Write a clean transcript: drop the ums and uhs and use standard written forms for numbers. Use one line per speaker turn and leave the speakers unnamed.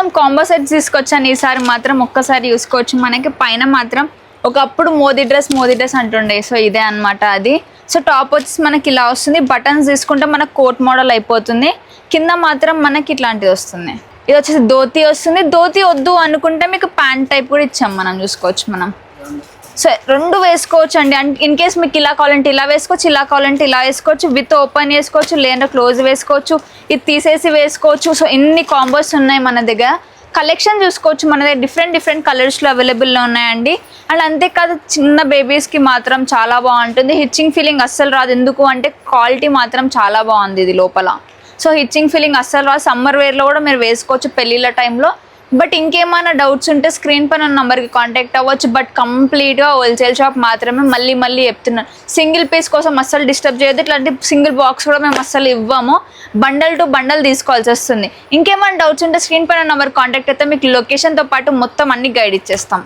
మీకోసం combo sets తీసుకొచ్చాను ఈసారి మాత్రం ఒక్కసారి చూసుకోవచ్చు. మనకి పైన మాత్రం ఒకప్పుడు మోదీ డ్రెస్ అంటుండే, సో ఇదే అనమాట అది. సో టాప్ వచ్చేసి మనకి ఇలా వస్తుంది, బటన్స్ తీసుకుంటే మనకు కోట్ మోడల్ అయిపోతుంది. కింద మాత్రం మనకి ఇట్లాంటిది వస్తుంది. ఇది వచ్చేసి ధోతి వస్తుంది. ధోతి వద్దు అనుకుంటే మీకు ప్యాంట్ టైప్ కూడా ఇచ్చాం మనం, చూసుకోవచ్చు మనం. సో రెండు వేసుకోవచ్చు అండి. ఇన్ కేస్ మీకు ఇలా కావాలంటే ఇలా వేసుకోవచ్చు, ఇలా కావాలంటే ఇలా వేసుకోవచ్చు. విత్ ఓపెన్ చేసుకోవచ్చు, లేదా క్లోజ్ వేసుకోవచ్చు, ఇది తీసేసి వేసుకోవచ్చు. సో ఇన్ని కాంబోస్ ఉన్నాయి మన దగ్గర. కలెక్షన్ చూసుకోవచ్చు మన దగ్గర డిఫరెంట్ కలర్స్లో అవైలబుల్లో ఉన్నాయండి. అండ్ అంతేకాదు చిన్న బేబీస్కి మాత్రం చాలా బాగుంటుంది. హిచ్చింగ్ ఫీలింగ్ అస్సలు రాదు. ఎందుకు అంటే క్వాలిటీ మాత్రం చాలా బాగుంది ఇది లోపల. సో హిచ్చింగ్ ఫీలింగ్ అస్సలు రాదు. సమ్మర్ వేర్లో కూడా మీరు వేసుకోవచ్చు పెళ్ళిళ్ళ టైంలో. బట్ ఇంకేమైనా డౌట్స్ ఉంటే స్క్రీన్ పైన నెంబర్కి కాంటాక్ట్ అవ్వచ్చు. బట్ కంప్లీట్గా హోల్సేల్ షాప్ మాత్రమే. మళ్ళీ చెప్తున్నాను, సింగిల్ పీస్ కోసం అస్సలు డిస్టర్బ్ చేయొద్దు. ఇట్లాంటి సింగిల్ బాక్స్ కూడా మేము అస్సలు ఇవ్వము. బండల్ టు బండల్ తీసుకోవాల్సి వస్తుంది. ఇంకేమైనా డౌట్స్ ఉంటే స్క్రీన్ పైన నెంబర్కి కాంటాక్ట్ అయితే మీకు లొకేషన్తో పాటు మొత్తం అన్ని గైడ్ ఇచ్చేస్తాం.